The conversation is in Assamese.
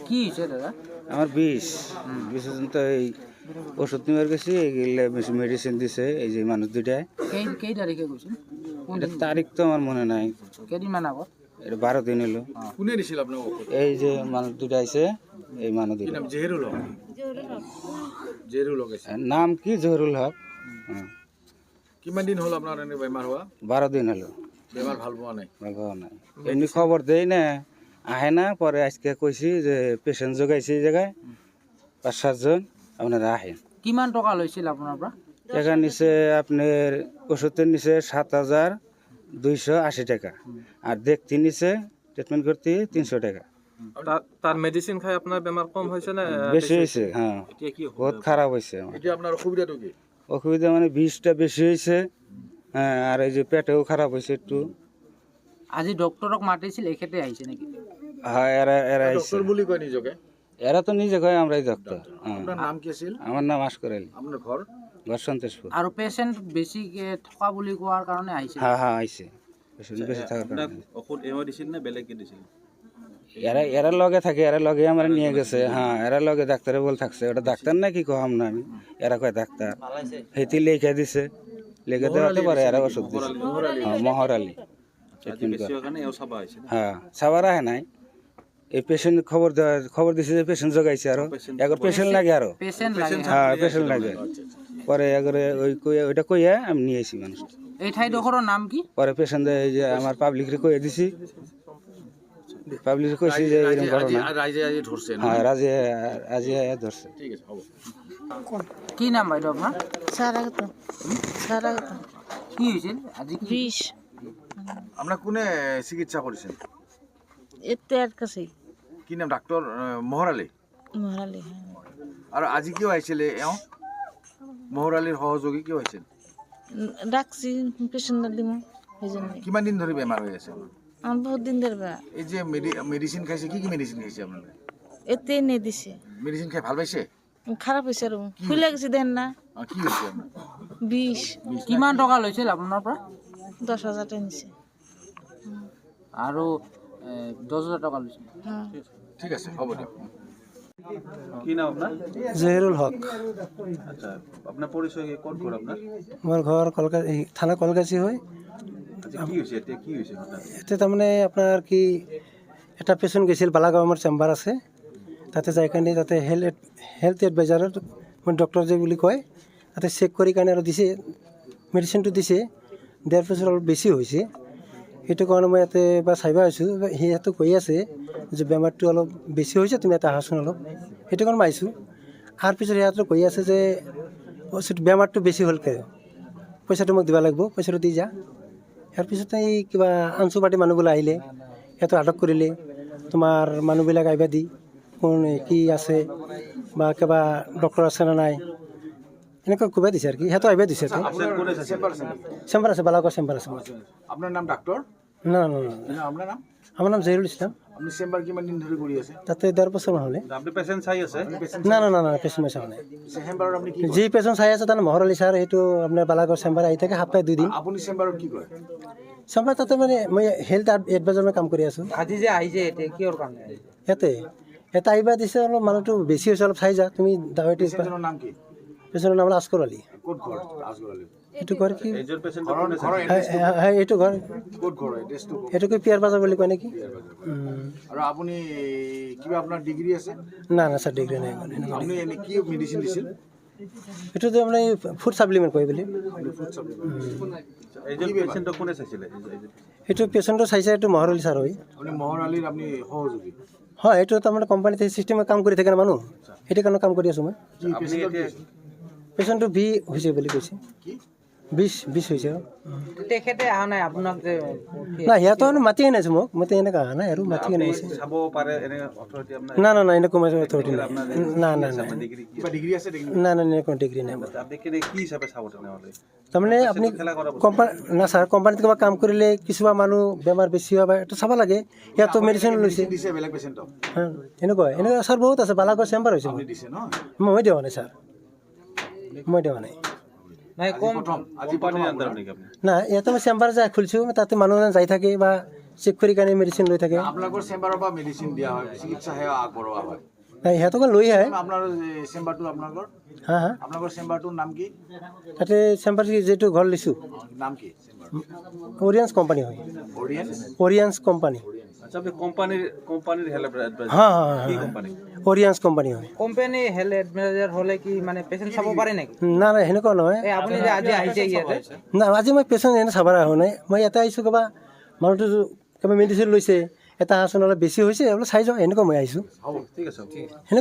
কি হয়েছে দাদা? আমার বিষ তো এই ওষুধ নিবার গেছি, এইগুলো মেডিসিন দিছে এই যে মানুষ দুইটায়। কেই তারিখে গৈছিল? এটা তারিখ তো আমার মনে নাই, কেইদিনমান আগত? এটা 12 দিন হলো। কোনে দিছিল আপনার ঔষধ? এই যে মানুষ দুইটা আইছে, এই মানুষ কি দুইটা। নাম? জেহেরুল হক। জেহেরুল হক আছে। নাম কি? জহুরুল হক। হ্যাঁ, কিমান দিন হল আপনার এনে বেমার হওয়া? 12 দিন হলো। বেমার ভাল পোৱা নাই? ভালো নাই, এমনি খবর দেই না, আহে না। পরে আজকে কইছি যে পেশেন্ট জোগাইছে এই জায়গায় 5-7 জন, আপনারা আহেন। কিমান টকা লৈছিল আপোনাৰ পৰা? টাকা নিচে আপনার ওষুধের নিচে 7,280 টাকা, আর দেখতে নিচে ট্রিটমেন্ট করতে 300 টাকা। তার মেডিসিন খাই আপনার বেমার কম হয়েছে না বেশি হয়েছে? হ্যাঁ, বহুত খারাপ হয়েছে আমার। এতিয়া আপনার অসুবিধাটো কি? অসুবিধা মানে বিষটা বেশি হয়েছে, হ্যাঁ, আর এই যে পেটেও খারাপ হয়েছে একটু। আজি ডক্টৰক মাতিছিল, এখেতে আহিছে নেকি? হ্যাঁ, এরা আইছে। ডক্টর বুলি কয় নিজকে? এরা তো নিজে কয় আমরাই ডাক্তার। হ্যাঁ, আপনার নাম কি আছিল? আমার নাম আশকর আলী, আপনার ঘর? ঘর সন্তোষপুর। আৰু পেচেণ্ট বেছিকে থকা বুলি কোৱাৰ কাৰণে আহিছে। হ্যাঁ হ্যাঁ আইছে, বেশি থাকার কারণে। ওষুধ এও দিছিল না বেলেগকে দিছিল? এরা লগে থাকে, এরা লগে আমার নিয়ে গেছে। হ্যাঁ, এরা লগে ডাক্তারে বল থাকছে, ওটা ডাক্তার না কি কম না আমি, এরা কয় ডাক্তার। হেতি লেখা দিছে, লেখা দেওয়াতে পারে এরা ওষুধ দিছে। হ্যাঁ, মহর আলী। হ্যাঁ, সাবার আহে নাই। এই পেশেন্ট খবর দিছে যে পেশেন্ট জোগাইছে, আরো এখন পেশেন্ট লাগে, আরো পেচেণ্ট লাগে। হ্যাঁ পেশেন্ট লাগে। পরে এগরে ওইটা কইয়া আমি নিয়ে আসি মানুষ। এই ঠাইডোখৰৰ নাম কি? পরে পেশেন্ট এই যে আমার পাবলিকরে কইয়া দিছি, পাবলিক কইছি যে এরকম ঘটনা। রাইজে আজি ধরছে না? হ্যাঁ, আজি ধরছে। ঠিক আছে, হব। কি নাম বাইদেউ আপোনাৰ? স্বাগত স্বাগত কি হৈছিল আজি? কি বিষ আপনার কোনে চিকিৎসা করেছেন? এর কাছে কি নাম? ডাক্তার মোহর আলী। মহারালি আর আজি কিয় আহিছিল এও? মোহর আলীর সহযোগী কিয় আহিছিল? ডাকছি পেশেন্ট দিব সেই জন্য কিমান দিন ধরে বেমার হয়ে আছে? আমার বহুত দিন ধরে এই যে মেডিসিন খাইছে, কি কি মেডিসিন খাইছে আপনার? এতে এনে দিছে মেডিসিন খাই ভাল পাইছে? খারাপ হয়েছে আর ফুলে গেছে দেন না কি হয়েছে আপনার? বিষ কিমান টকা লৈছিল আপোনাৰ পৰা? 10,000 টাকা নিছে আৰু 10,000 টকা লৈছিল। হ্যাঁ ঠিক আছে, হব দিয়ক। কি নাম আপনার? জহিরুল হক। আচ্ছা, আপনার পরিচয় কি? কোন ঘর আপনার? আমার ঘর কলকাতা, থানা কলকাছি হয়। আচ্ছা, কি হয়েছে এতে? কি হয়েছে ঘটনা? এতে তাৰমানে আপনাৰ কি এটা পেশেন্ট গেছিল, বালাগাঁও আমাৰ চেম্বাৰ আছে, তাতে যাই কাৰণে তাতে হেল্থ এডভাইজাৰত ডক্টৰ যে বুলি কয়, তাতে চেক কৰি কাৰণে আৰু দিছে, মেডিচিনটো দিছে। দিয়াৰ পিছত অলপ বেছি হৈছে, সেইটো কাৰণে মই ইয়াতে বা চাইবা আহিছোঁ। সিহঁতে কৈ আছে যে বেমাৰটো অলপ বেছি হৈছে, তুমি ইয়াতে আহাচোন অলপ, সেইটো কাৰণে মই আহিছোঁ। অহাৰ পিছত সিহঁতে কৈ আছে যে বেমাৰটো বেছি হ'ল, পইচাটো মোক দিব লাগিব, পইচাটো দি যা। ইয়াৰ পিছত এই কিবা আঞ্চু পাৰ্টি মানুহবিলাক আহিলে, সিহঁতক আটক কৰিলে। তোমাৰ মানুহবিলাক আহিবা দি কোন কি আছে বা কিবা ডক্টৰ আছে নে নাই এনেকৈ ক'বা দিছে আৰু কি, সিহঁতক আহিবা দিছে। চেম্বাৰ আছে, বালাগাঁও চেম্বাৰ আছে। আপনাৰ নাম ডাক্তাৰ? না না না, আপনাৰ নাম? আমাৰ নাম জহিৰুল ইসলাম। আপনি চেম্বাৰ কিমান দিন ধৰে কৰি আছে? তাতে 1.5 বছৰ মান হ'লে। আপনি পেশেন্ট চাই আছে? না না না না, পেচেণ্ট মই চাওঁ নাই। চেম্বাৰত আপনি কি? যি পেচেণ্ট চাই আছে তাৰ মহৰ আলী ছাৰ, সেইটো আপোনাৰ বালাগাঁও চেম্বাৰ আহি থাকে সপ্তাহে 2 দিন। আপুনি চেম্বাৰত কি কৰে? চেম্বাৰ তাতে মানে মই হেল্থ এডভাইজাৰ কাম কৰি আছোঁ আজি যে আহিছে এতিয়া কিহৰ কাৰণে? ইয়াতে। এটা আহিবা দিছে, অলপ মানুহটো বেছি হৈছে, অলপ চাই যা তুমি দাৱাইটো। পেশেন্টৰ নাম কি? পেচেণ্টৰ নাম হ'ল আস্কৰ আলী। ক'ত ঘৰ? আজগৰালি। এইটো ঘৰ কি? এইজন পেশেন্ট ঘৰৰ এইটো ঘৰ, ক'ত ঘৰ? এড্ৰেছটো ক'ত? এইটো কি পিয়াৰ বাজাৰ বুলি কয় নেকি? আৰু আপুনি কিবা আপোনাৰ ডিগ্ৰী আছে? না না ছাৰ, ডিগ্ৰী নাই। আপুনি এনে কি মেডিচিন দিছিল? এইটো যে মানে ফুড ছাপ্লিমেণ্ট কয় বুলি। এইজন পেশেন্ট কোনে চাইছিলে? এইটো পেচেণ্টটো চাইছে, এইটো মহৰ আলী ছাৰ হয়। আপুনি মোহৰ আলীৰ আপুনি সহযোগী? হয়, এইটো তাৰমানে কোম্পানীত চিষ্টেমত কাম কৰি থাকে না মানুহ, সেইটো কাৰণে কাম কৰি আছোঁ মই। কি পেশেন্টৰ কি আছে? পেচেণ্টটো বি হৈছে বুলি কৈছে। কি? 20 হৈছে। তেখেতে অহা নাই আপোনাক যে? না, সিহঁতো মাতি আনিছে মোক, মইতো এনেকৈ অহা নাই আৰু মাতি আনিছে। চাব পাৰে এনে অথৰিটি আপোনাৰ? না না না, এনেকুৱা মই অথৰিটি নাই। না না না ডিগ্ৰী কিবা ডিগ্ৰী আছে? না না, এনেকুৱা ডিগ্ৰী নাই মোৰ। আপনি কেনে কি হিচাপে চাব তেনেহ'লে? তাৰমানে আপুনি কোম্পানী না ছাৰ, কোম্পানীত কিবা কাম কৰিলে কিছুমান মানুহ বেমাৰ বেছি হয় বা এইটো চাব লাগে। সিহঁতো মেডিচিন লৈছে। দিছে বেলেগ পেশেন্টক? এনেকুৱা ছাৰ বহুত আছে, বালাগাঁও চেম্বাৰ হৈছে। আপুনি দিছে ন? মই দিয়া নাই ছাৰ, মই দিয়া নাই। নাই কম প্ৰথম আজি কোম্পানীৰ আণ্ডাৰত নেকি আপুনি? না, ইয়াতে মই চেম্বাৰ যাই খুলিছোঁ, তাতে মানুহ যাই থাকে বা চেক কৰি কাৰণে মেডিচিন লৈ থাকে। আপোনালোকৰ চেম্বাৰৰ পৰা মেডিচিন দিয়া হয়, চিকিৎসা সেৱা আগবঢ়োৱা হয়। নাই সিহঁতকে লৈ আহে। আপোনাৰ চেম্বাৰটো আপোনালোকৰ হা হা আপোনালোকৰ চেম্বাৰটোৰ নাম কি? তাতে চেম্বাৰ যিটো ঘৰ লৈছোঁ নাম কি চেম্বাৰ? অৰিয়েন্স কোম্পানী হয়। অৰিয়েন্স অৰিয়েন্স কোম্পানী। আচ্ছা আপনি কোম্পানিৰ হেল্প অ্যাডভাইস হা হা কি হা কোম্পানি? অৰিয়েন্স কোম্পানী হয়। কোম্পানী হেল্থ এডভাইজাৰ হ'লে কি মানে পেচেণ্ট চাব পাৰে নেকি? না না সেনেকুৱা নহয়। এই আপুনি যে আজি আহিছে ইয়াতে না আজি মই পেচেণ্ট এনে চাব অহা নাই। মই ইয়াতে আহিছোঁ কিবা মানুহটো কিবা মেডিচিন লৈছে, এটা হাঁচন অলপ বেছি হৈছে অলপ চাই যাওঁ, এনেকুৱা মই আহিছোঁ। হ'ব ঠিক আছে সেনেকুৱা